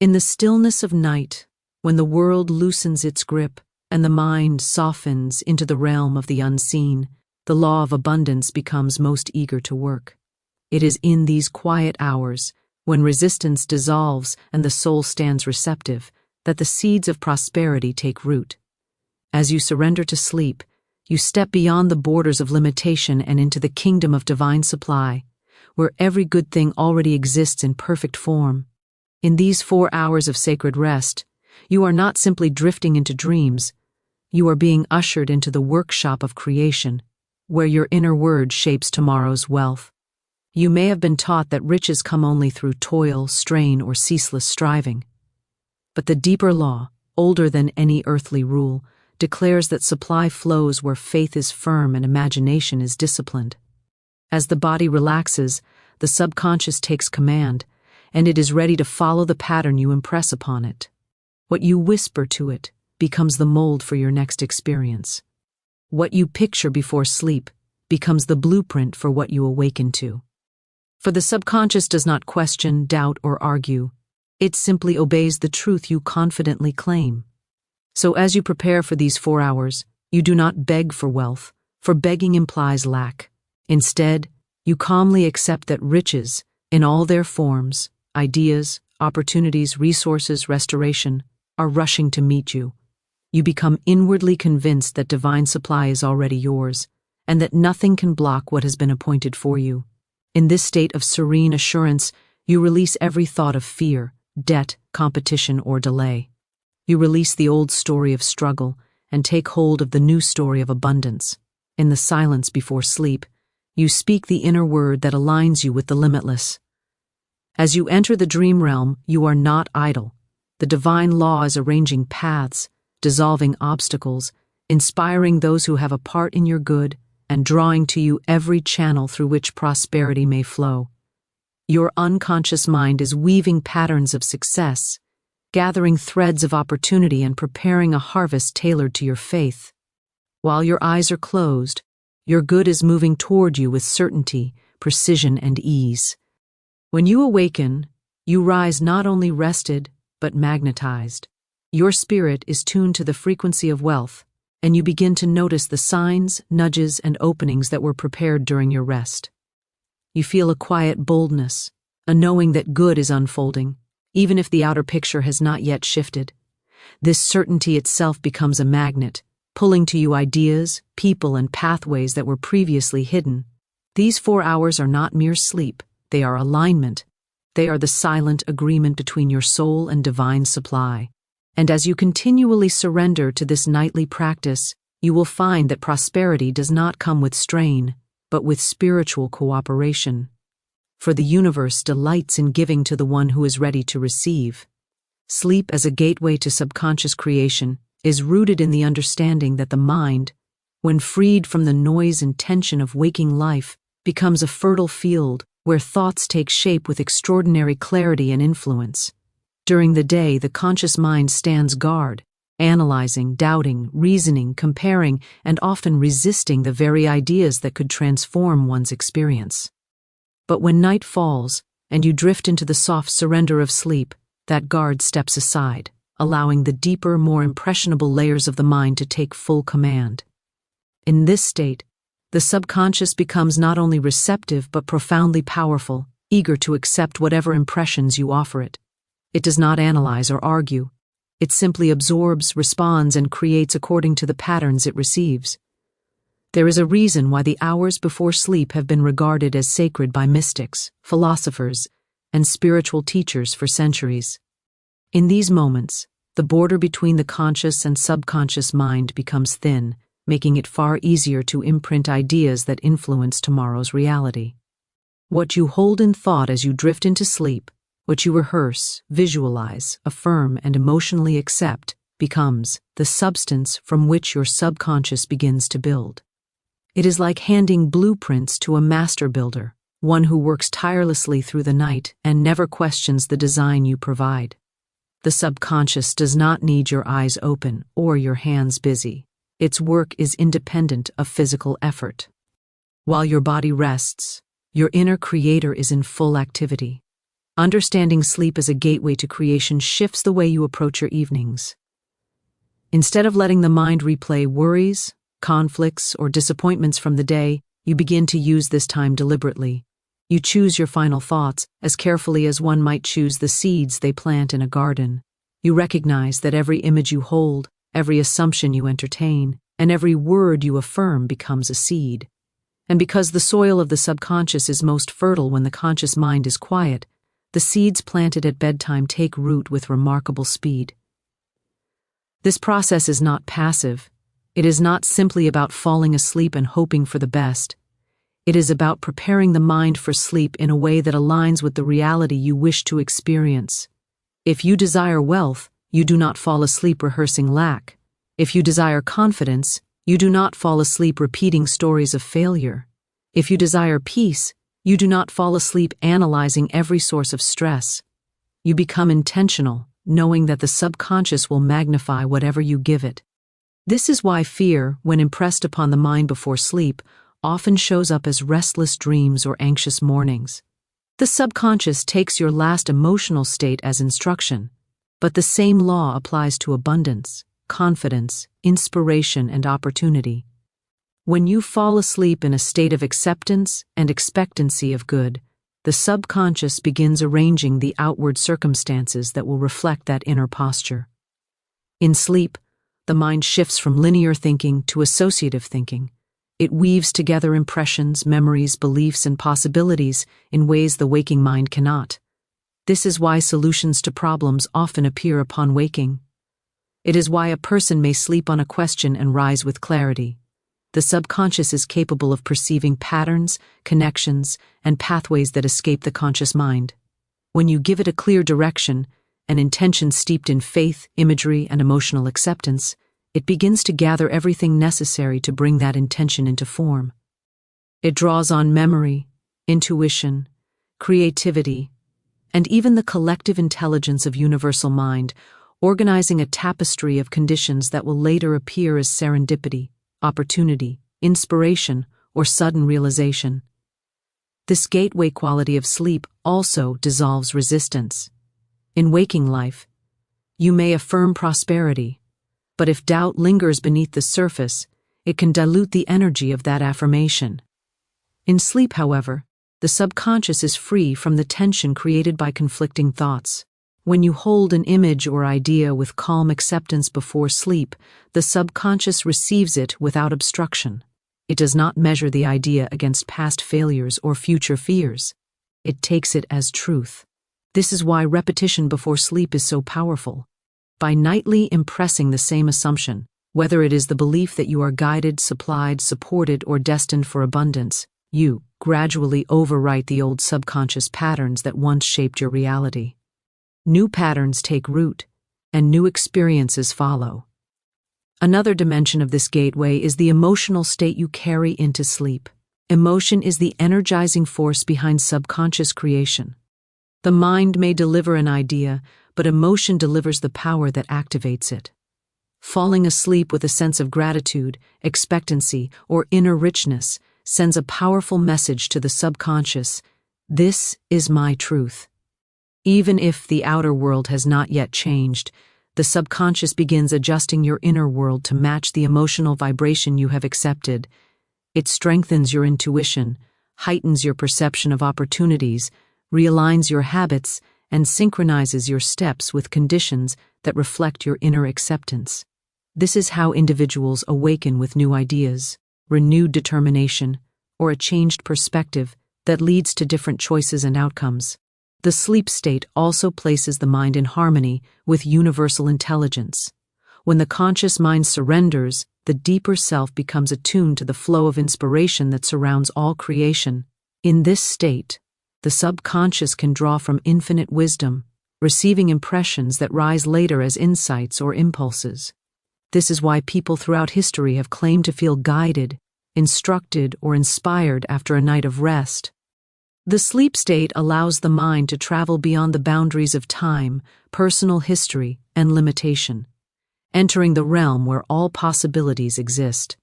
In the stillness of night, when the world loosens its grip and the mind softens into the realm of the unseen, the law of abundance becomes most eager to work. It is in these quiet hours, when resistance dissolves and the soul stands receptive, that the seeds of prosperity take root. As you surrender to sleep, you step beyond the borders of limitation and into the kingdom of divine supply, where every good thing already exists in perfect form. In these 4 hours of sacred rest, you are not simply drifting into dreams, you are being ushered into the workshop of creation, where your inner word shapes tomorrow's wealth. You may have been taught that riches come only through toil, strain, or ceaseless striving. But the deeper law, older than any earthly rule, declares that supply flows where faith is firm and imagination is disciplined. As the body relaxes, the subconscious takes command, and it is ready to follow the pattern you impress upon it. What you whisper to it becomes the mold for your next experience. What you picture before sleep becomes the blueprint for what you awaken to. For the subconscious does not question, doubt, or argue. It simply obeys the truth you confidently claim. So as you prepare for these 4 hours, you do not beg for wealth, for begging implies lack. Instead, you calmly accept that riches, in all their forms, ideas, opportunities, resources, restoration, are rushing to meet you. You become inwardly convinced that divine supply is already yours, and that nothing can block what has been appointed for you. In this state of serene assurance, you release every thought of fear, debt, competition, or delay. You release the old story of struggle and take hold of the new story of abundance. In the silence before sleep, you speak the inner word that aligns you with the limitless. As you enter the dream realm, you are not idle. The divine law is arranging paths, dissolving obstacles, inspiring those who have a part in your good, and drawing to you every channel through which prosperity may flow. Your unconscious mind is weaving patterns of success, gathering threads of opportunity and preparing a harvest tailored to your faith. While your eyes are closed, your good is moving toward you with certainty, precision, and ease. When you awaken, you rise not only rested, but magnetized. Your spirit is tuned to the frequency of wealth, and you begin to notice the signs, nudges, and openings that were prepared during your rest. You feel a quiet boldness, a knowing that good is unfolding, even if the outer picture has not yet shifted. This certainty itself becomes a magnet, pulling to you ideas, people, and pathways that were previously hidden. These 4 hours are not mere sleep, they are alignment. They are the silent agreement between your soul and divine supply. And as you continually surrender to this nightly practice, you will find that prosperity does not come with strain, but with spiritual cooperation. For the universe delights in giving to the one who is ready to receive. Sleep as a gateway to subconscious creation is rooted in the understanding that the mind, when freed from the noise and tension of waking life, becomes a fertile field where thoughts take shape with extraordinary clarity and influence. During the day, the conscious mind stands guard, analyzing, doubting, reasoning, comparing, and often resisting the very ideas that could transform one's experience. But when night falls, and you drift into the soft surrender of sleep, that guard steps aside, allowing the deeper, more impressionable layers of the mind to take full command. In this state, the subconscious becomes not only receptive but profoundly powerful, eager to accept whatever impressions you offer it. It does not analyze or argue. It simply absorbs, responds, and creates according to the patterns it receives. There is a reason why the hours before sleep have been regarded as sacred by mystics, philosophers, and spiritual teachers for centuries. In these moments, the border between the conscious and subconscious mind becomes thin, making it far easier to imprint ideas that influence tomorrow's reality. What you hold in thought as you drift into sleep, what you rehearse, visualize, affirm, and emotionally accept, becomes the substance from which your subconscious begins to build. It is like handing blueprints to a master builder, one who works tirelessly through the night and never questions the design you provide. The subconscious does not need your eyes open or your hands busy. Its work is independent of physical effort. While your body rests, your inner creator is in full activity. Understanding sleep as a gateway to creation shifts the way you approach your evenings. Instead of letting the mind replay worries, conflicts, or disappointments from the day, you begin to use this time deliberately. You choose your final thoughts as carefully as one might choose the seeds they plant in a garden. You recognize that every image you hold, every assumption you entertain, and every word you affirm becomes a seed. And because the soil of the subconscious is most fertile when the conscious mind is quiet, the seeds planted at bedtime take root with remarkable speed. This process is not passive. It is not simply about falling asleep and hoping for the best. It is about preparing the mind for sleep in a way that aligns with the reality you wish to experience. If you desire wealth, you do not fall asleep rehearsing lack. If you desire confidence, you do not fall asleep repeating stories of failure. If you desire peace, you do not fall asleep analyzing every source of stress. You become intentional, knowing that the subconscious will magnify whatever you give it. This is why fear, when impressed upon the mind before sleep, often shows up as restless dreams or anxious mornings. The subconscious takes your last emotional state as instruction, but the same law applies to abundance, confidence, inspiration, and opportunity. When you fall asleep in a state of acceptance and expectancy of good, the subconscious begins arranging the outward circumstances that will reflect that inner posture. In sleep, the mind shifts from linear thinking to associative thinking. It weaves together impressions, memories, beliefs, and possibilities in ways the waking mind cannot. This is why solutions to problems often appear upon waking. It is why a person may sleep on a question and rise with clarity. The subconscious is capable of perceiving patterns, connections, and pathways that escape the conscious mind. When you give it a clear direction, an intention steeped in faith, imagery, and emotional acceptance, it begins to gather everything necessary to bring that intention into form. It draws on memory, intuition, creativity, and even the collective intelligence of universal mind, organizing a tapestry of conditions that will later appear as serendipity, opportunity, inspiration, or sudden realization. This gateway quality of sleep also dissolves resistance. In waking life, you may affirm prosperity, but if doubt lingers beneath the surface, it can dilute the energy of that affirmation. In sleep, however, the subconscious is free from the tension created by conflicting thoughts. When you hold an image or idea with calm acceptance before sleep, the subconscious receives it without obstruction. It does not measure the idea against past failures or future fears. It takes it as truth. This is why repetition before sleep is so powerful. By nightly impressing the same assumption, whether it is the belief that you are guided, supplied, supported, or destined for abundance, you gradually overwrite the old subconscious patterns that once shaped your reality. New patterns take root, and new experiences follow. Another dimension of this gateway is the emotional state you carry into sleep. Emotion is the energizing force behind subconscious creation. The mind may deliver an idea, but emotion delivers the power that activates it. Falling asleep with a sense of gratitude, expectancy, or inner richness sends a powerful message to the subconscious: this is my truth. Even if the outer world has not yet changed, the subconscious begins adjusting your inner world to match the emotional vibration you have accepted. It strengthens your intuition, heightens your perception of opportunities, realigns your habits, and synchronizes your steps with conditions that reflect your inner acceptance. This is how individuals awaken with new ideas, renewed determination, or a changed perspective that leads to different choices and outcomes. The sleep state also places the mind in harmony with universal intelligence. When the conscious mind surrenders, the deeper self becomes attuned to the flow of inspiration that surrounds all creation. In this state, the subconscious can draw from infinite wisdom, receiving impressions that rise later as insights or impulses. This is why people throughout history have claimed to feel guided, instructed, or inspired after a night of rest. The sleep state allows the mind to travel beyond the boundaries of time, personal history, and limitation, entering the realm where all possibilities exist.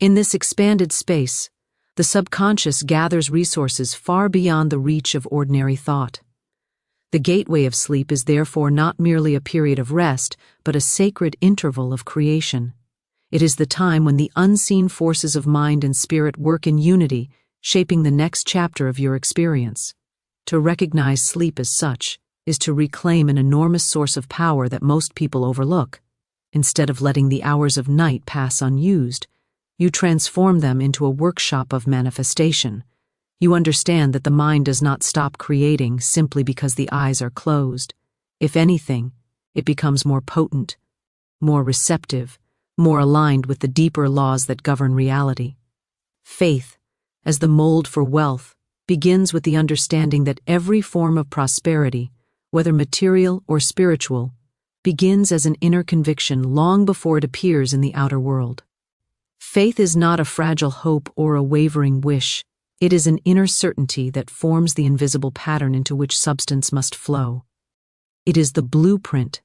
In this expanded space, the subconscious gathers resources far beyond the reach of ordinary thought. The gateway of sleep is therefore not merely a period of rest, but a sacred interval of creation. It is the time when the unseen forces of mind and spirit work in unity, shaping the next chapter of your experience. To recognize sleep as such is to reclaim an enormous source of power that most people overlook. Instead of letting the hours of night pass unused, you transform them into a workshop of manifestation. You understand that the mind does not stop creating simply because the eyes are closed. If anything, it becomes more potent, more receptive, more aligned with the deeper laws that govern reality. Faith, as the mold for wealth, begins with the understanding that every form of prosperity, whether material or spiritual, begins as an inner conviction long before it appears in the outer world. Faith is not a fragile hope or a wavering wish. It is an inner certainty that forms the invisible pattern into which substance must flow. It is the blueprint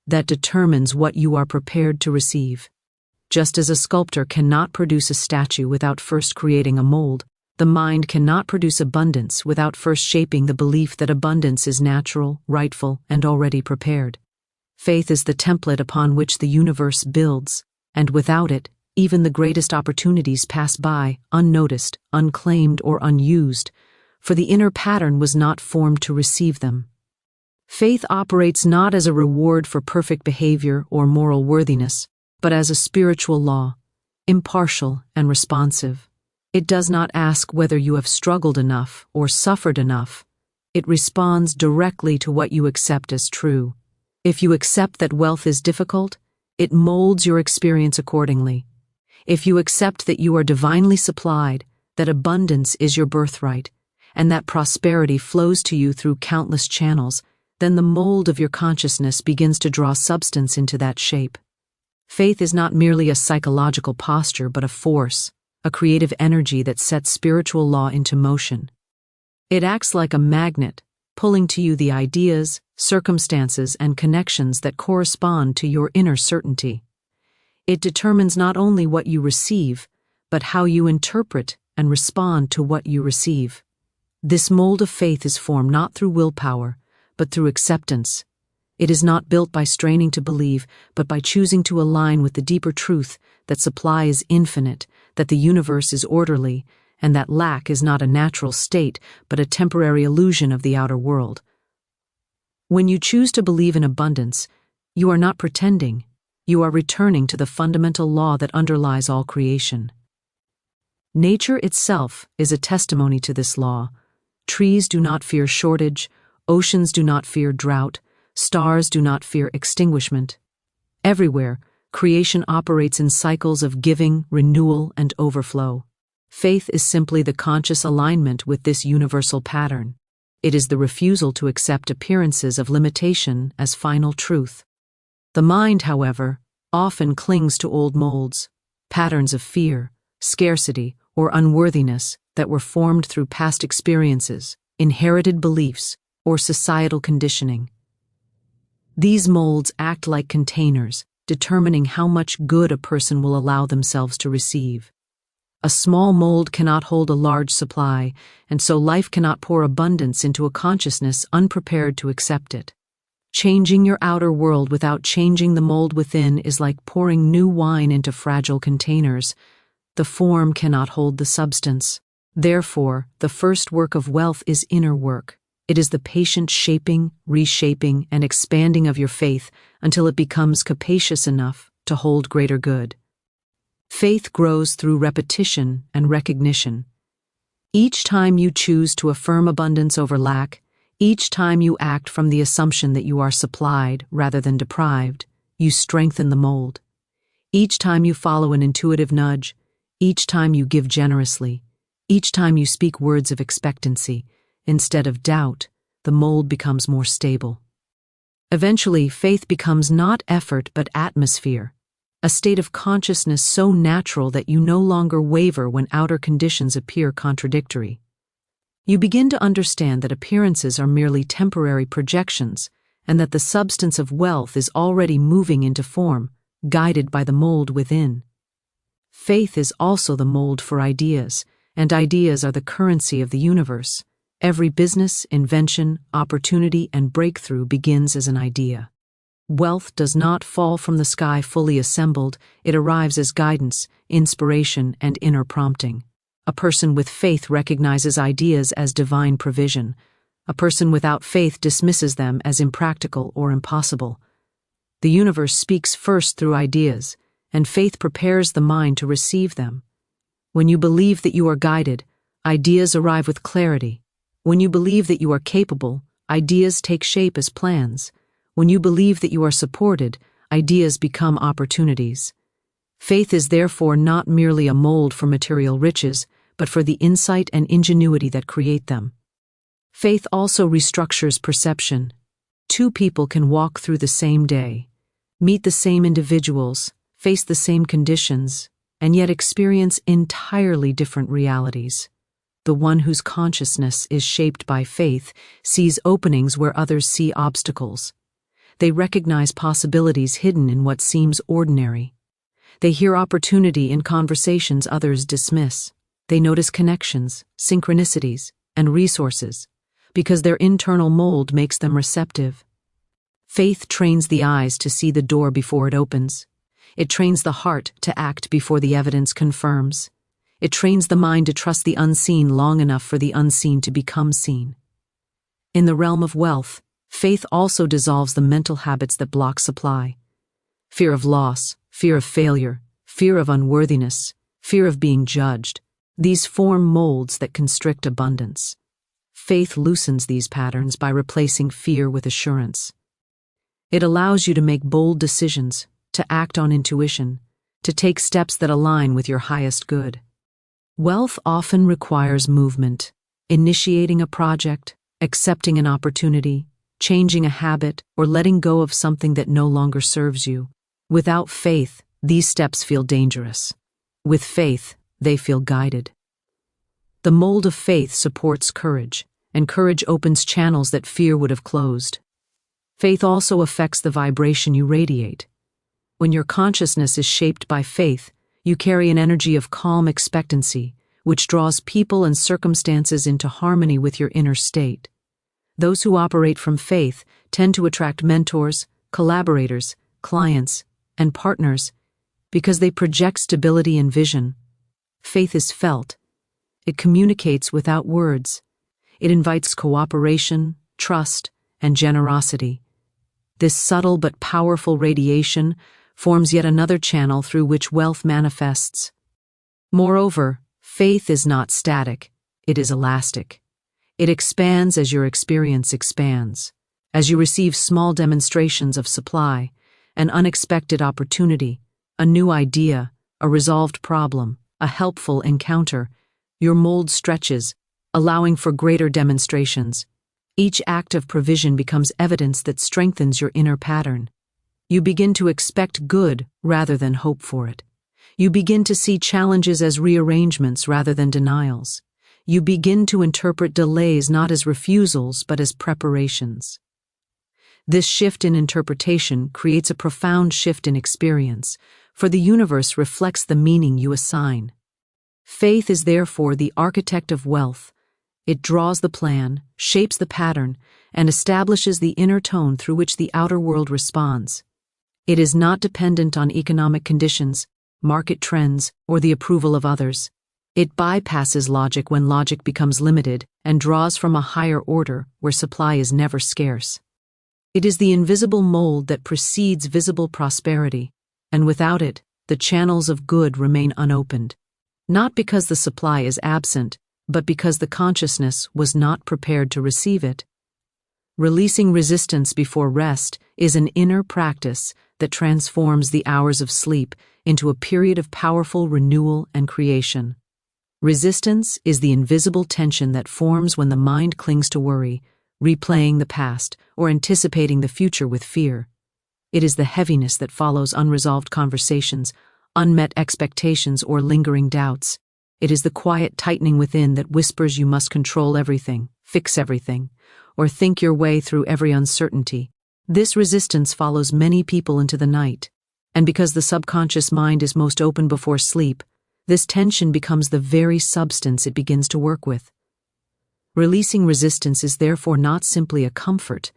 that determines what you are prepared to receive. Just as a sculptor cannot produce a statue without first creating a mold, the mind cannot produce abundance without first shaping the belief that abundance is natural, rightful, and already prepared. Faith is the template upon which the universe builds, and without it, even the greatest opportunities pass by, unnoticed, unclaimed, or unused, for the inner pattern was not formed to receive them. Faith operates not as a reward for perfect behavior or moral worthiness, but as a spiritual law, impartial and responsive. It does not ask whether you have struggled enough or suffered enough. It responds directly to what you accept as true. If you accept that wealth is difficult, it molds your experience accordingly. If you accept that you are divinely supplied, that abundance is your birthright, and that prosperity flows to you through countless channels, then the mold of your consciousness begins to draw substance into that shape. Faith is not merely a psychological posture, but a force, a creative energy that sets spiritual law into motion. It acts like a magnet, pulling to you the ideas, circumstances, and connections that correspond to your inner certainty. It determines not only what you receive, but how you interpret and respond to what you receive. This mold of faith is formed not through willpower, but through acceptance. It is not built by straining to believe, but by choosing to align with the deeper truth that supply is infinite, that the universe is orderly, and that lack is not a natural state, but a temporary illusion of the outer world. When you choose to believe in abundance, you are not pretending. You are returning to the fundamental law that underlies all creation. Nature itself is a testimony to this law. Trees do not fear shortage, oceans do not fear drought, stars do not fear extinguishment. Everywhere, creation operates in cycles of giving, renewal, and overflow. Faith is simply the conscious alignment with this universal pattern. It is the refusal to accept appearances of limitation as final truth. The mind, however, often clings to old molds, patterns of fear, scarcity, or unworthiness that were formed through past experiences, inherited beliefs, or societal conditioning. These molds act like containers, determining how much good a person will allow themselves to receive. A small mold cannot hold a large supply, and so life cannot pour abundance into a consciousness unprepared to accept it. Changing your outer world without changing the mold within is like pouring new wine into fragile containers. The form cannot hold the substance. Therefore, the first work of wealth is inner work. It is the patient shaping, reshaping, and expanding of your faith until it becomes capacious enough to hold greater good. Faith grows through repetition and recognition. Each time you choose to affirm abundance over lack, each time you act from the assumption that you are supplied rather than deprived, you strengthen the mold. Each time you follow an intuitive nudge, each time you give generously, each time you speak words of expectancy, instead of doubt, the mold becomes more stable. Eventually, faith becomes not effort but atmosphere, a state of consciousness so natural that you no longer waver when outer conditions appear contradictory. You begin to understand that appearances are merely temporary projections, and that the substance of wealth is already moving into form, guided by the mold within. Faith is also the mold for ideas, and ideas are the currency of the universe. Every business, invention, opportunity, and breakthrough begins as an idea. Wealth does not fall from the sky fully assembled, it arrives as guidance, inspiration, and inner prompting. A person with faith recognizes ideas as divine provision. A person without faith dismisses them as impractical or impossible. The universe speaks first through ideas, and faith prepares the mind to receive them. When you believe that you are guided, ideas arrive with clarity. When you believe that you are capable, ideas take shape as plans. When you believe that you are supported, ideas become opportunities. Faith is therefore not merely a mold for material riches, but for the insight and ingenuity that create them. Faith also restructures perception. Two people can walk through the same day, meet the same individuals, face the same conditions, and yet experience entirely different realities. The one whose consciousness is shaped by faith sees openings where others see obstacles. They recognize possibilities hidden in what seems ordinary. They hear opportunity in conversations others dismiss. They notice connections, synchronicities, and resources, because their internal mold makes them receptive. Faith trains the eyes to see the door before it opens. It trains the heart to act before the evidence confirms. It trains the mind to trust the unseen long enough for the unseen to become seen. In the realm of wealth, faith also dissolves the mental habits that block supply. Fear of loss, fear of failure, fear of unworthiness, fear of being judged. These form molds that constrict abundance. Faith loosens these patterns by replacing fear with assurance. It allows you to make bold decisions, to act on intuition, to take steps that align with your highest good. Wealth often requires movement, initiating a project, accepting an opportunity, changing a habit, or letting go of something that no longer serves you. Without faith, these steps feel dangerous. With faith, they feel guided. The mold of faith supports courage, and courage opens channels that fear would have closed. Faith also affects the vibration you radiate. When your consciousness is shaped by faith, you carry an energy of calm expectancy, which draws people and circumstances into harmony with your inner state. Those who operate from faith tend to attract mentors, collaborators, clients, and partners because they project stability and vision. Faith is felt. It communicates without words. It invites cooperation, trust, and generosity. This subtle but powerful radiation forms yet another channel through which wealth manifests. Moreover, faith is not static, it is elastic. It expands as your experience expands. As you receive small demonstrations of supply, an unexpected opportunity, a new idea, a resolved problem, a helpful encounter, your mold stretches, allowing for greater demonstrations. Each act of provision becomes evidence that strengthens your inner pattern. You begin to expect good rather than hope for it. You begin to see challenges as rearrangements rather than denials. You begin to interpret delays not as refusals but as preparations. This shift in interpretation creates a profound shift in experience, for the universe reflects the meaning you assign. Faith is therefore the architect of wealth. It draws the plan, shapes the pattern, and establishes the inner tone through which the outer world responds. It is not dependent on economic conditions, market trends, or the approval of others. It bypasses logic when logic becomes limited and draws from a higher order where supply is never scarce. It is the invisible mold that precedes visible prosperity, and without it, the channels of good remain unopened. Not because the supply is absent, but because the consciousness was not prepared to receive it. Releasing resistance before rest is an inner practice that transforms the hours of sleep into a period of powerful renewal and creation. Resistance is the invisible tension that forms when the mind clings to worry, replaying the past or anticipating the future with fear. It is the heaviness that follows unresolved conversations, unmet expectations, or lingering doubts. It is the quiet tightening within that whispers you must control everything, fix everything, or think your way through every uncertainty. This resistance follows many people into the night, and because the subconscious mind is most open before sleep, this tension becomes the very substance it begins to work with. Releasing resistance is therefore not simply a comfort,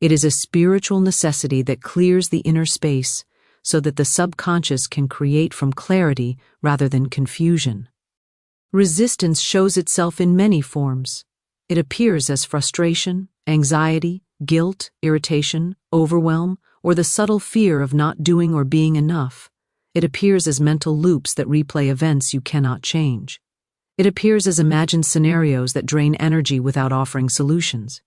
it is a spiritual necessity that clears the inner space so that the subconscious can create from clarity rather than confusion. Resistance shows itself in many forms. It appears as frustration, anxiety, guilt, irritation, overwhelm, or the subtle fear of not doing or being enough. It appears as mental loops that replay events you cannot change. It appears as imagined scenarios that drain energy without offering solutions.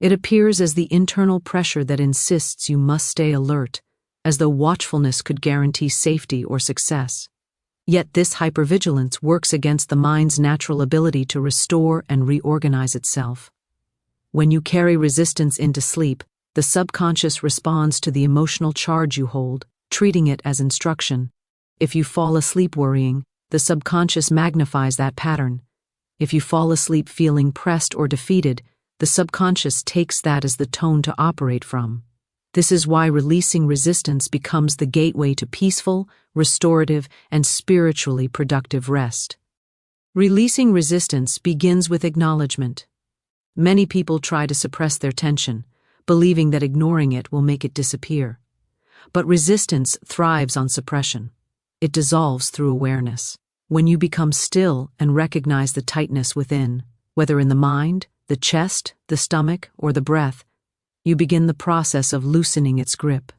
It appears as the internal pressure that insists you must stay alert, as though watchfulness could guarantee safety or success. Yet this hypervigilance works against the mind's natural ability to restore and reorganize itself. When you carry resistance into sleep, the subconscious responds to the emotional charge you hold, treating it as instruction. If you fall asleep worrying, the subconscious magnifies that pattern. If you fall asleep feeling pressed or defeated, the subconscious takes that as the tone to operate from. This is why releasing resistance becomes the gateway to peaceful, restorative, and spiritually productive rest. Releasing resistance begins with acknowledgement. Many people try to suppress their tension, believing that ignoring it will make it disappear. But resistance thrives on suppression. It dissolves through awareness. When you become still and recognize the tightness within, whether in the mind, the chest, the stomach, or the breath, you begin the process of loosening its grip.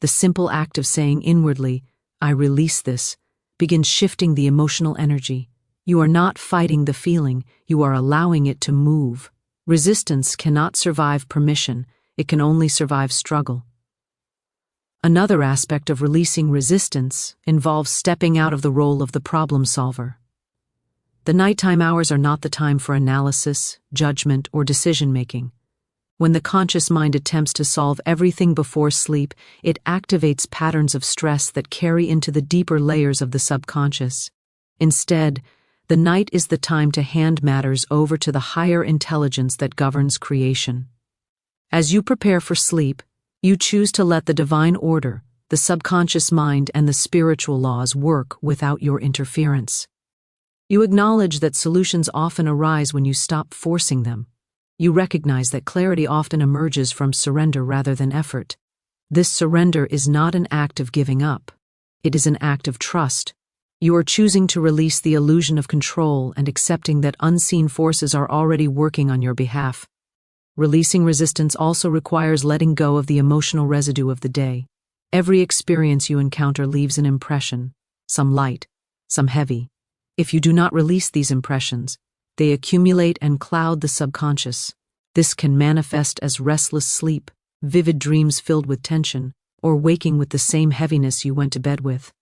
The simple act of saying inwardly, "I release this," begins shifting the emotional energy. You are not fighting the feeling, you are allowing it to move. Resistance cannot survive permission, it can only survive struggle. Another aspect of releasing resistance involves stepping out of the role of the problem solver. The nighttime hours are not the time for analysis, judgment, or decision-making. When the conscious mind attempts to solve everything before sleep, it activates patterns of stress that carry into the deeper layers of the subconscious. Instead, the night is the time to hand matters over to the higher intelligence that governs creation. As you prepare for sleep, you choose to let the divine order, the subconscious mind, and the spiritual laws work without your interference. You acknowledge that solutions often arise when you stop forcing them. You recognize that clarity often emerges from surrender rather than effort. This surrender is not an act of giving up. It is an act of trust. You are choosing to release the illusion of control and accepting that unseen forces are already working on your behalf. Releasing resistance also requires letting go of the emotional residue of the day. Every experience you encounter leaves an impression, some light, some heavy. If you do not release these impressions, they accumulate and cloud the subconscious. This can manifest as restless sleep, vivid dreams filled with tension, or waking with the same heaviness you went to bed with.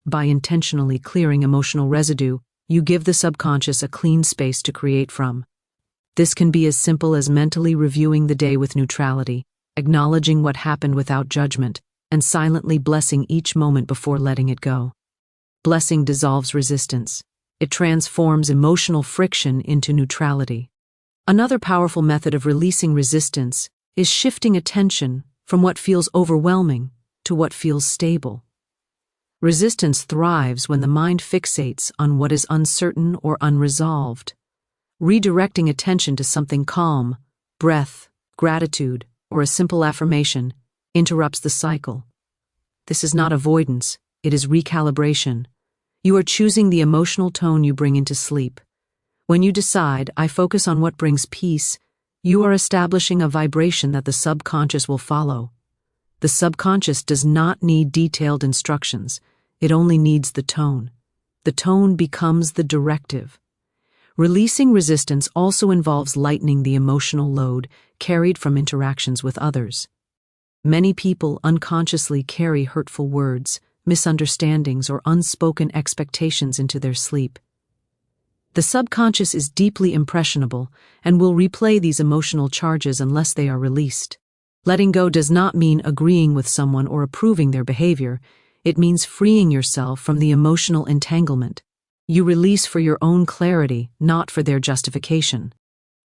By intentionally clearing emotional residue, you give the subconscious a clean space to create from. This can be as simple as mentally reviewing the day with neutrality, acknowledging what happened without judgment, and silently blessing each moment before letting it go. Blessing dissolves resistance. It transforms emotional friction into neutrality. Another powerful method of releasing resistance is shifting attention from what feels overwhelming to what feels stable. Resistance thrives when the mind fixates on what is uncertain or unresolved. Redirecting attention to something calm, breath, gratitude, or a simple affirmation interrupts the cycle. This is not avoidance, it is recalibration. You are choosing the emotional tone you bring into sleep. When you decide, "I focus on what brings peace," you are establishing a vibration that the subconscious will follow. The subconscious does not need detailed instructions, it only needs the tone. The tone becomes the directive. Releasing resistance also involves lightening the emotional load carried from interactions with others. Many people unconsciously carry hurtful words, misunderstandings, or unspoken expectations into their sleep. The subconscious is deeply impressionable and will replay these emotional charges unless they are released. Letting go does not mean agreeing with someone or approving their behavior. It means freeing yourself from the emotional entanglement. You release for your own clarity, not for their justification.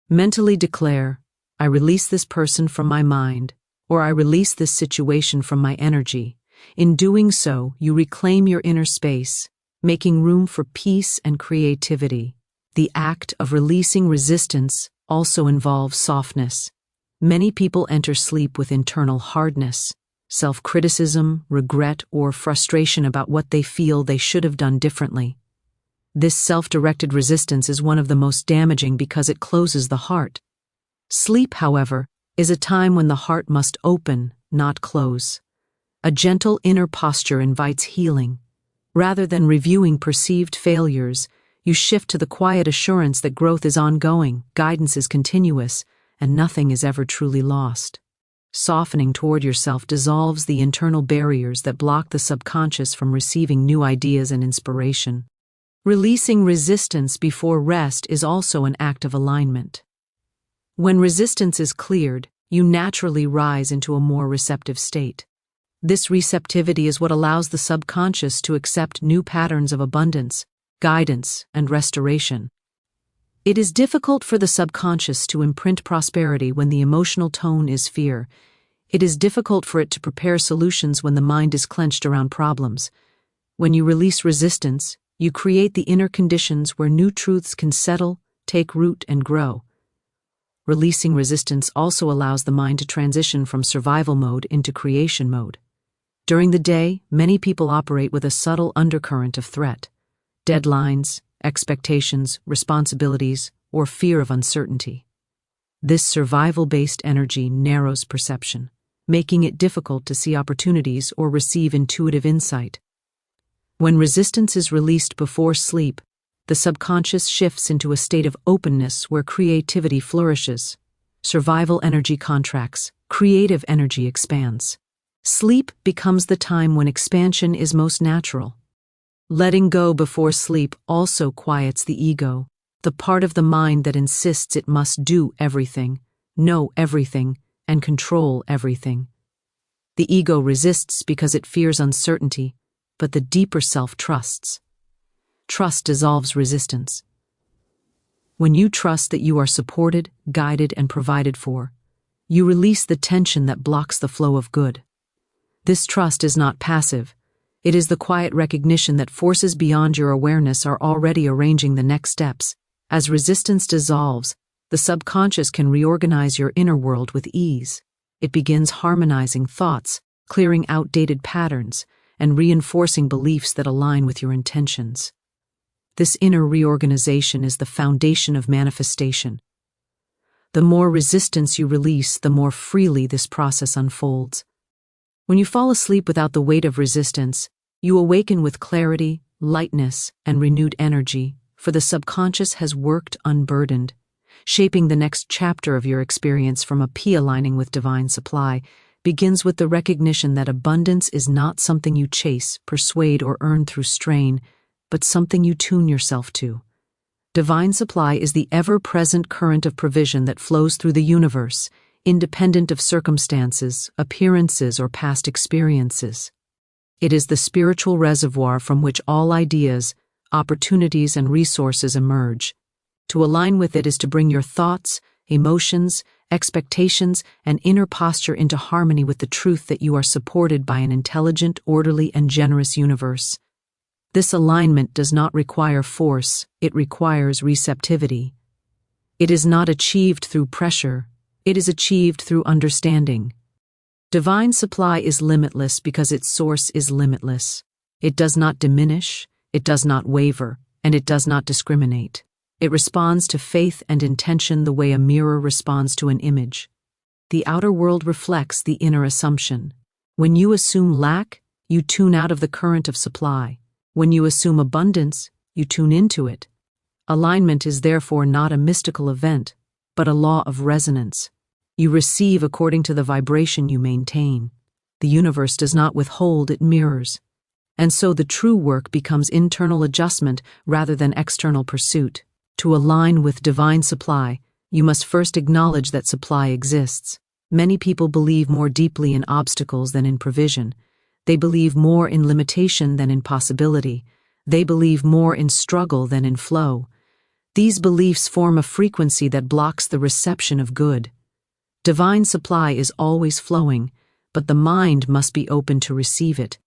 Mentally declare, "I release this person from my mind," or "I release this situation from my energy." In doing so, you reclaim your inner space, making room for peace and creativity. The act of releasing resistance also involves softness. Many people enter sleep with internal hardness, self-criticism, regret, or frustration about what they feel they should have done differently. This self-directed resistance is one of the most damaging because it closes the heart. Sleep, however, is a time when the heart must open, not close. A gentle inner posture invites healing. Rather than reviewing perceived failures, you shift to the quiet assurance that growth is ongoing, guidance is continuous, and nothing is ever truly lost. Softening toward yourself dissolves the internal barriers that block the subconscious from receiving new ideas and inspiration. Releasing resistance before rest is also an act of alignment. When resistance is cleared, you naturally rise into a more receptive state. This receptivity is what allows the subconscious to accept new patterns of abundance, guidance, and restoration. It is difficult for the subconscious to imprint prosperity when the emotional tone is fear. It is difficult for it to prepare solutions when the mind is clenched around problems. When you release resistance, you create the inner conditions where new truths can settle, take root, and grow. Releasing resistance also allows the mind to transition from survival mode into creation mode. During the day, many people operate with a subtle undercurrent of threat. Deadlines, expectations, responsibilities, or fear of uncertainty. This survival-based energy narrows perception, making it difficult to see opportunities or receive intuitive insight. When resistance is released before sleep, the subconscious shifts into a state of openness where creativity flourishes. Survival energy contracts, creative energy expands. Sleep becomes the time when expansion is most natural. Letting go before sleep also quiets the ego, the part of the mind that insists it must do everything, know everything, and control everything. The ego resists because it fears uncertainty, but the deeper self trusts. Trust dissolves resistance. When you trust that you are supported, guided, and provided for, you release the tension that blocks the flow of good. This trust is not passive. It is the quiet recognition that forces beyond your awareness are already arranging the next steps. As resistance dissolves, the subconscious can reorganize your inner world with ease. It begins harmonizing thoughts, clearing outdated patterns, and reinforcing beliefs that align with your intentions. This inner reorganization is the foundation of manifestation. The more resistance you release, the more freely this process unfolds. When you fall asleep without the weight of resistance, you awaken with clarity, lightness, and renewed energy, for the subconscious has worked unburdened, shaping the next chapter of your experience from a aligning with divine supply, begins with the recognition that abundance is not something you chase, persuade, or earn through strain, but something you tune yourself to. Divine supply is the ever-present current of provision that flows through the universe, independent of circumstances, appearances, or past experiences. It is the spiritual reservoir from which all ideas, opportunities, and resources emerge. To align with it is to bring your thoughts, emotions, expectations, and inner posture into harmony with the truth that you are supported by an intelligent, orderly, and generous universe. This alignment does not require force, it requires receptivity. It is not achieved through pressure, it is achieved through understanding. Divine supply is limitless because its source is limitless. It does not diminish, it does not waver, and it does not discriminate. It responds to faith and intention the way a mirror responds to an image. The outer world reflects the inner assumption. When you assume lack, you tune out of the current of supply. When you assume abundance, you tune into it. Alignment is therefore not a mystical event, but a law of resonance. You receive according to the vibration you maintain. The universe does not withhold, it mirrors. And so the true work becomes internal adjustment rather than external pursuit. To align with divine supply, you must first acknowledge that supply exists. Many people believe more deeply in obstacles than in provision. They believe more in limitation than in possibility. They believe more in struggle than in flow. These beliefs form a frequency that blocks the reception of good. Divine supply is always flowing, but the mind must be open to receive it.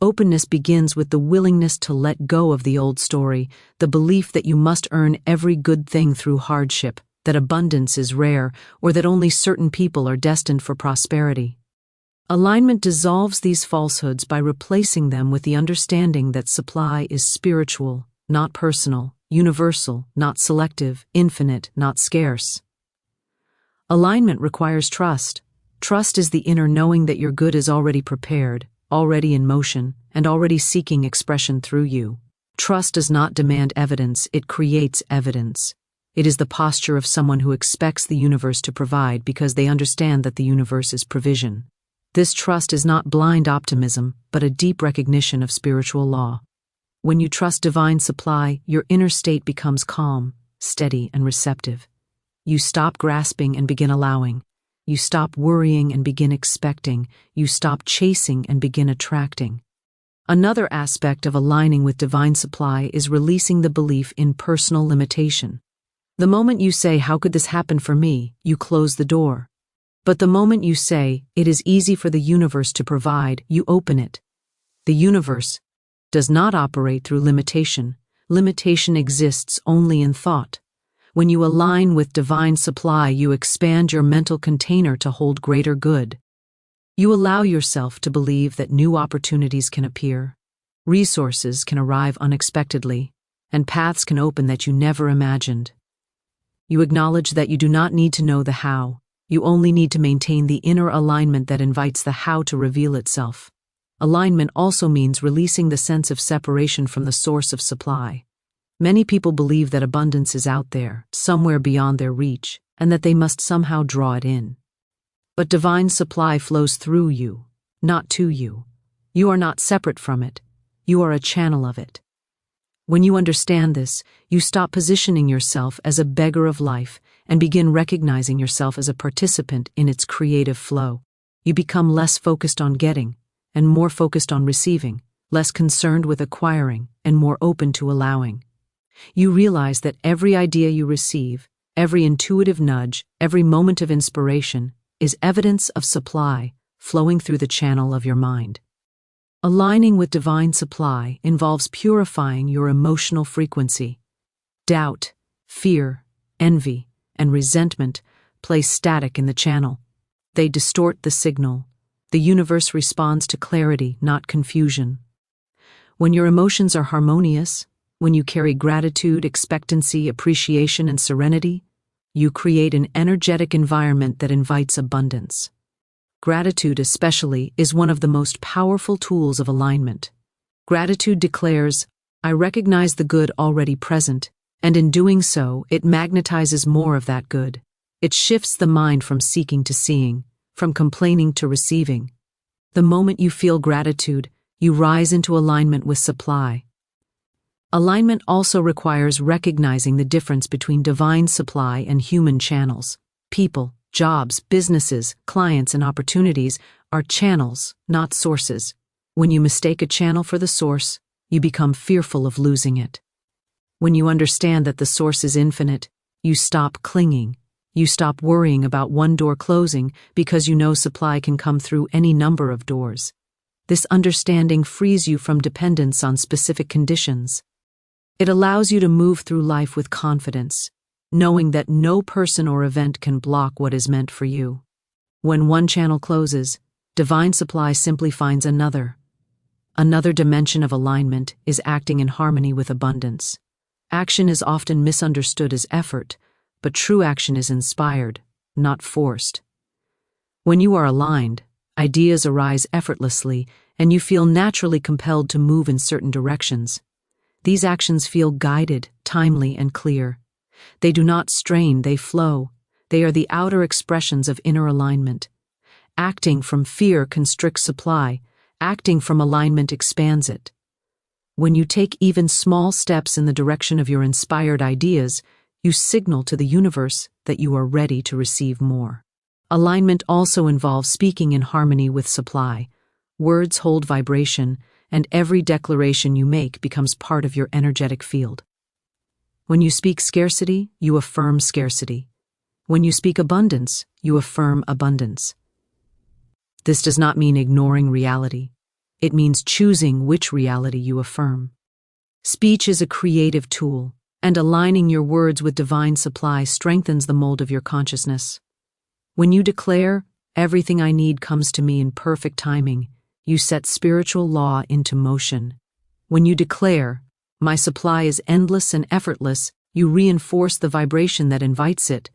Openness begins with the willingness to let go of the old story, the belief that you must earn every good thing through hardship, that abundance is rare, or that only certain people are destined for prosperity. Alignment dissolves these falsehoods by replacing them with the understanding that supply is spiritual, not personal, universal, not selective, infinite, not scarce. Alignment requires trust. Trust is the inner knowing that your good is already prepared, already in motion, and already seeking expression through you. Trust does not demand evidence, it creates evidence. It is the posture of someone who expects the universe to provide because they understand that the universe is provision. This trust is not blind optimism, but a deep recognition of spiritual law. When you trust divine supply, your inner state becomes calm, steady, and receptive. You stop grasping and begin allowing. You stop worrying and begin expecting. You stop chasing and begin attracting. Another aspect of aligning with divine supply is releasing the belief in personal limitation. The moment you say, "How could this happen for me?" you close the door. But the moment you say, "It is easy for the universe to provide," you open it. The universe does not operate through limitation. Limitation exists only in thought. When you align with divine supply, you expand your mental container to hold greater good. You allow yourself to believe that new opportunities can appear, resources can arrive unexpectedly, and paths can open that you never imagined. You acknowledge that you do not need to know the how. You only need to maintain the inner alignment that invites the how to reveal itself. Alignment also means releasing the sense of separation from the source of supply. Many people believe that abundance is out there, somewhere beyond their reach, and that they must somehow draw it in. But divine supply flows through you, not to you. You are not separate from it. You are a channel of it. When you understand this, you stop positioning yourself as a beggar of life and begin recognizing yourself as a participant in its creative flow. You become less focused on getting and more focused on receiving, less concerned with acquiring and more open to allowing. You realize that every idea you receive, every intuitive nudge, every moment of inspiration is evidence of supply flowing through the channel of your mind. Aligning with divine supply involves purifying your emotional frequency. Doubt, fear, envy, and resentment place static in the channel. They distort the signal. The universe responds to clarity, not confusion. When your emotions are harmonious, when you carry gratitude, expectancy, appreciation, and serenity, you create an energetic environment that invites abundance. Gratitude, especially, is one of the most powerful tools of alignment. Gratitude declares, "I recognize the good already present," and in doing so, it magnetizes more of that good. It shifts the mind from seeking to seeing, from complaining to receiving. The moment you feel gratitude, you rise into alignment with supply. Alignment also requires recognizing the difference between divine supply and human channels. People, jobs, businesses, clients, and opportunities are channels, not sources. When you mistake a channel for the source, you become fearful of losing it. When you understand that the source is infinite, you stop clinging. You stop worrying about one door closing because you know supply can come through any number of doors. This understanding frees you from dependence on specific conditions. It allows you to move through life with confidence, knowing that no person or event can block what is meant for you. When one channel closes, divine supply simply finds another. Another dimension of alignment is acting in harmony with abundance. Action is often misunderstood as effort, but true action is inspired, not forced. When you are aligned, ideas arise effortlessly, and you feel naturally compelled to move in certain directions. These actions feel guided, timely, and clear. They do not strain, they flow. They are the outer expressions of inner alignment. Acting from fear constricts supply. Acting from alignment expands it. When you take even small steps in the direction of your inspired ideas, you signal to the universe that you are ready to receive more. Alignment also involves speaking in harmony with supply. Words hold vibration, and every declaration you make becomes part of your energetic field. When you speak scarcity, you affirm scarcity. When you speak abundance, you affirm abundance. This does not mean ignoring reality. It means choosing which reality you affirm. Speech is a creative tool, And aligning your words with divine supply strengthens the mold of your consciousness. When you declare, "Everything I need comes to me in perfect timing," you set spiritual law into motion. When you declare, "My supply is endless and effortless," you reinforce the vibration that invites it.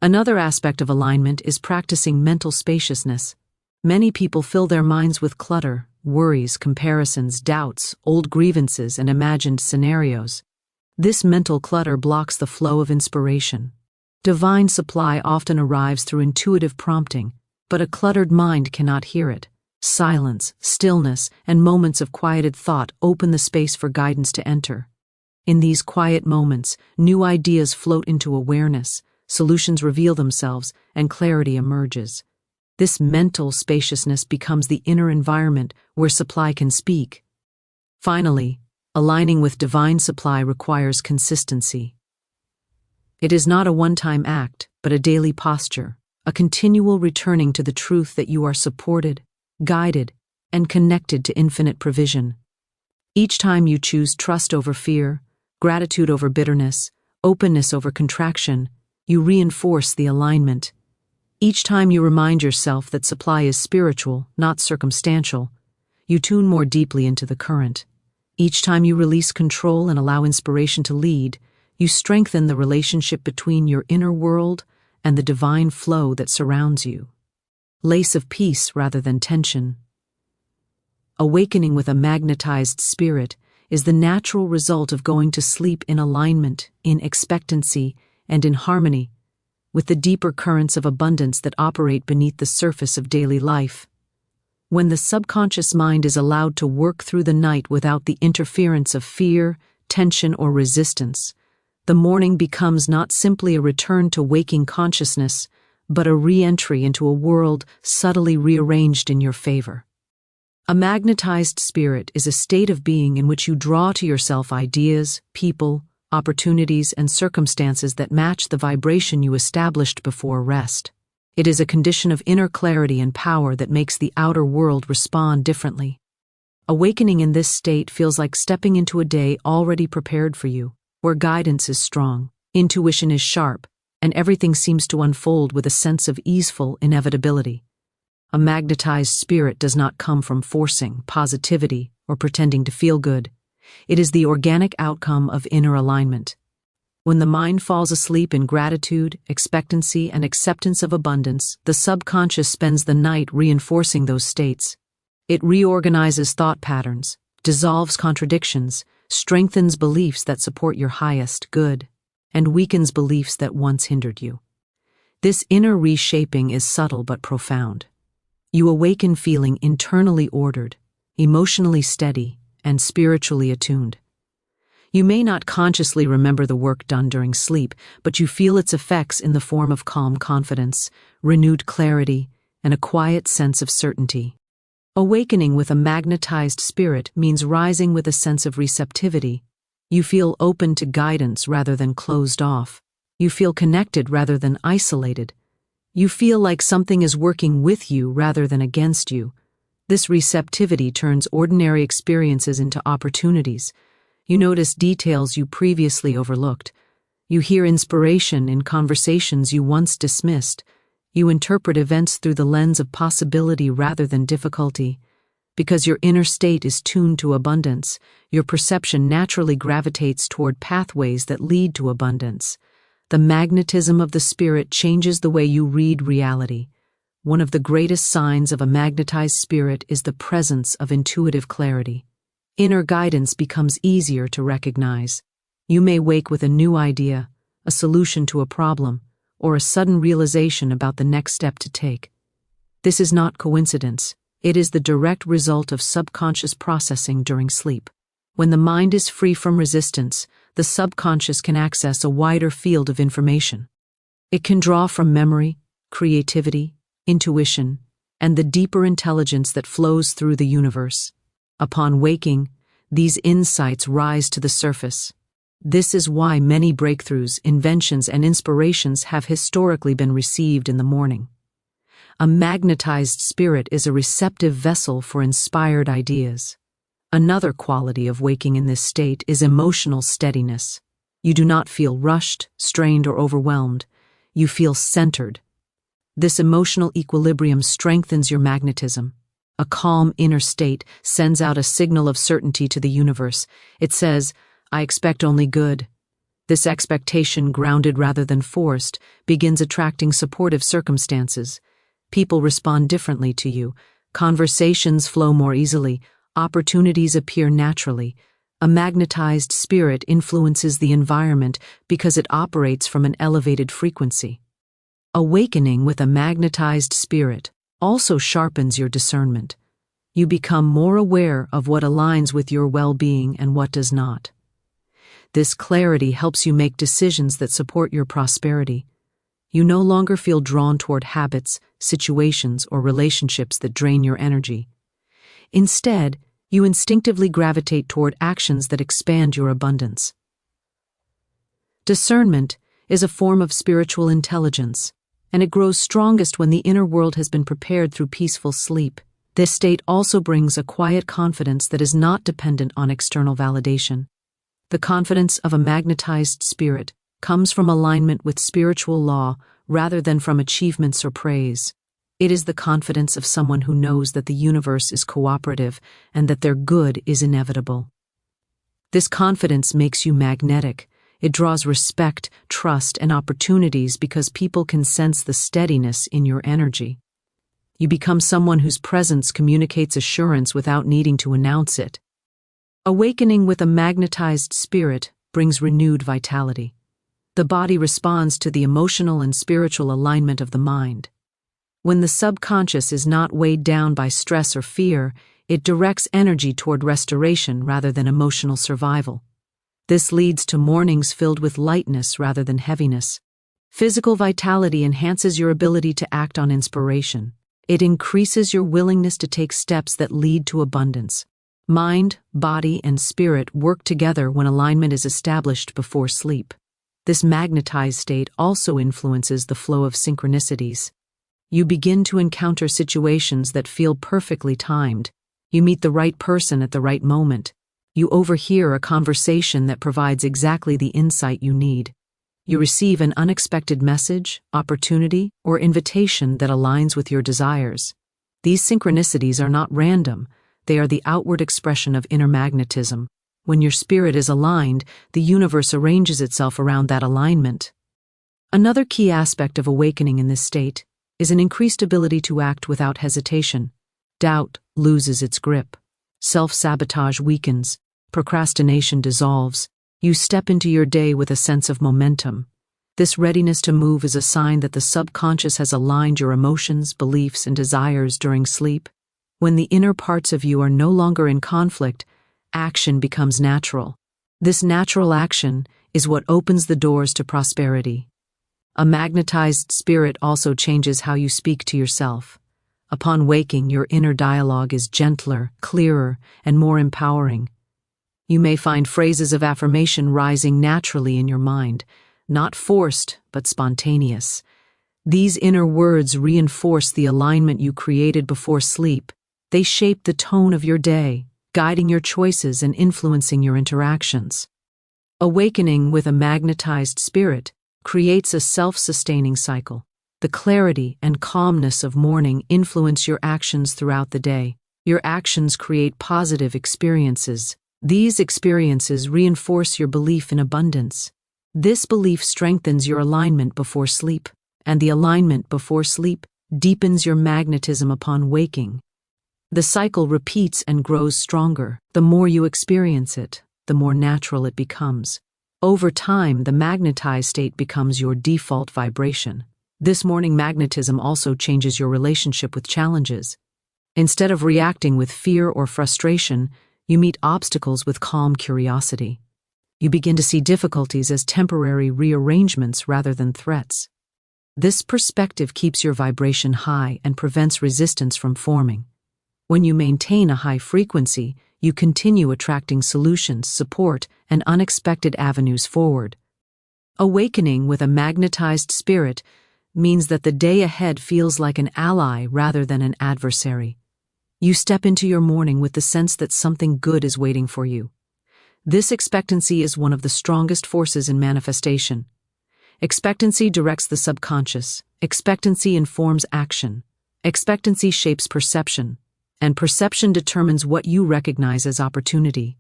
Another aspect of alignment is practicing mental spaciousness. Many people fill their minds with clutter, worries, comparisons, doubts, old grievances, and imagined scenarios. This mental clutter blocks the flow of inspiration. Divine supply often arrives through intuitive prompting, but a cluttered mind cannot hear it. Silence, stillness, and moments of quieted thought open the space for guidance to enter. In these quiet moments, new ideas float into awareness, solutions reveal themselves, and clarity emerges. This mental spaciousness becomes the inner environment where supply can speak. Finally, aligning with divine supply requires consistency. It is not a one-time act, but a daily posture, a continual returning to the truth that you are supported, guided, and connected to infinite provision. Each time you choose trust over fear, gratitude over bitterness, openness over contraction, you reinforce the alignment. Each time you remind yourself that supply is spiritual, not circumstantial, you tune more deeply into the current. Each time you release control and allow inspiration to lead, you strengthen the relationship between your inner world and the divine flow that surrounds you. Lace of peace rather than tension. Awakening with a magnetized spirit is the natural result of going to sleep in alignment, in expectancy, and in harmony with the deeper currents of abundance that operate beneath the surface of daily life. When the subconscious mind is allowed to work through the night without the interference of fear, tension, or resistance, the morning becomes not simply a return to waking consciousness, but a re-entry into a world subtly rearranged in your favor. A magnetized spirit is a state of being in which you draw to yourself ideas, people, opportunities, and circumstances that match the vibration you established before rest. It is a condition of inner clarity and power that makes the outer world respond differently. Awakening in this state feels like stepping into a day already prepared for you, where guidance is strong, intuition is sharp, and everything seems to unfold with a sense of easeful inevitability. A magnetized spirit does not come from forcing positivity or pretending to feel good. It is the organic outcome of inner alignment. When the mind falls asleep in gratitude, expectancy, and acceptance of abundance, the subconscious spends the night reinforcing those states. It reorganizes thought patterns, dissolves contradictions, strengthens beliefs that support your highest good, and weakens beliefs that once hindered you. This inner reshaping is subtle but profound. You awaken feeling internally ordered, emotionally steady, and spiritually attuned. You may not consciously remember the work done during sleep, but you feel its effects in the form of calm confidence, renewed clarity, and a quiet sense of certainty. Awakening with a magnetized spirit means rising with a sense of receptivity. You feel open to guidance rather than closed off. You feel connected rather than isolated. You feel like something is working with you rather than against you. This receptivity turns ordinary experiences into opportunities. You notice details you previously overlooked. You hear inspiration in conversations you once dismissed. You interpret events through the lens of possibility rather than difficulty. Because your inner state is tuned to abundance, your perception naturally gravitates toward pathways that lead to abundance. The magnetism of the spirit changes the way you read reality. One of the greatest signs of a magnetized spirit is the presence of intuitive clarity. Inner guidance becomes easier to recognize. You may wake with a new idea, a solution to a problem, or a sudden realization about the next step to take. This is not coincidence. It is the direct result of subconscious processing during sleep. When the mind is free from resistance, the subconscious can access a wider field of information. It can draw from memory, creativity, intuition, and the deeper intelligence that flows through the universe. Upon waking, these insights rise to the surface. This is why many breakthroughs, inventions, and inspirations have historically been received in the morning. A magnetized spirit is a receptive vessel for inspired ideas. Another quality of waking in this state is emotional steadiness. You do not feel rushed, strained, or overwhelmed. You feel centered. This emotional equilibrium strengthens your magnetism. A calm inner state sends out a signal of certainty to the universe. It says, "I expect only good." This expectation, grounded rather than forced, begins attracting supportive circumstances. People respond differently to you. Conversations flow more easily. Opportunities appear naturally. A magnetized spirit influences the environment because it operates from an elevated frequency. Awakening with a magnetized spirit also sharpens your discernment. You become more aware of what aligns with your well-being and what does not. This clarity helps you make decisions that support your prosperity. You no longer feel drawn toward habits, situations, or relationships that drain your energy. Instead, you instinctively gravitate toward actions that expand your abundance. Discernment is a form of spiritual intelligence, and it grows strongest when the inner world has been prepared through peaceful sleep. This state also brings a quiet confidence that is not dependent on external validation. The confidence of a magnetized spirit comes from alignment with spiritual law rather than from achievements or praise. It is the confidence of someone who knows that the universe is cooperative and that their good is inevitable. This confidence makes you magnetic. It draws respect, trust, and opportunities because people can sense the steadiness in your energy. You become someone whose presence communicates assurance without needing to announce it. Awakening with a magnetized spirit brings renewed vitality. The body responds to the emotional and spiritual alignment of the mind. When the subconscious is not weighed down by stress or fear, it directs energy toward restoration rather than emotional survival. This leads to mornings filled with lightness rather than heaviness. Physical vitality enhances your ability to act on inspiration. It increases your willingness to take steps that lead to abundance. Mind, body, and spirit work together when alignment is established before sleep. This magnetized state also influences the flow of synchronicities. You begin to encounter situations that feel perfectly timed. You meet the right person at the right moment. You overhear a conversation that provides exactly the insight you need. You receive an unexpected message, opportunity, or invitation that aligns with your desires. These synchronicities are not random. They are the outward expression of inner magnetism. When your spirit is aligned, the universe arranges itself around that alignment. Another key aspect of awakening in this state is an increased ability to act without hesitation. Doubt loses its grip. Self-sabotage weakens. Procrastination dissolves. You step into your day with a sense of momentum. This readiness to move is a sign that the subconscious has aligned your emotions, beliefs, and desires during sleep. When the inner parts of you are no longer in conflict, action becomes natural. This natural action is what opens the doors to prosperity. A magnetized spirit also changes how you speak to yourself. Upon waking, your inner dialogue is gentler, clearer, and more empowering. You may find phrases of affirmation rising naturally in your mind, not forced, but spontaneous. These inner words reinforce the alignment you created before sleep. They shape the tone of your day, guiding your choices and influencing your interactions. Awakening with a magnetized spirit creates a self-sustaining cycle. The clarity and calmness of morning influence your actions throughout the day. Your actions create positive experiences. These experiences reinforce your belief in abundance. This belief strengthens your alignment before sleep, and the alignment before sleep deepens your magnetism upon waking. The cycle repeats and grows stronger. The more you experience it, the more natural it becomes. Over time, the magnetized state becomes your default vibration. This morning magnetism also changes your relationship with challenges. Instead of reacting with fear or frustration, you meet obstacles with calm curiosity. You begin to see difficulties as temporary rearrangements rather than threats. This perspective keeps your vibration high and prevents resistance from forming. When you maintain a high frequency, you continue attracting solutions, support, and unexpected avenues forward. Awakening with a magnetized spirit means that the day ahead feels like an ally rather than an adversary. You step into your morning with the sense that something good is waiting for you. This expectancy is one of the strongest forces in manifestation. Expectancy directs the subconscious. Expectancy informs action. Expectancy shapes perception, and perception determines what you recognize as opportunity.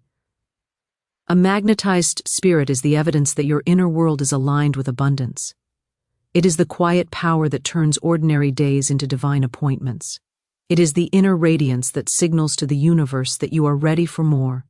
A magnetized spirit is the evidence that your inner world is aligned with abundance. It is the quiet power that turns ordinary days into divine appointments. It is the inner radiance that signals to the universe that you are ready for more.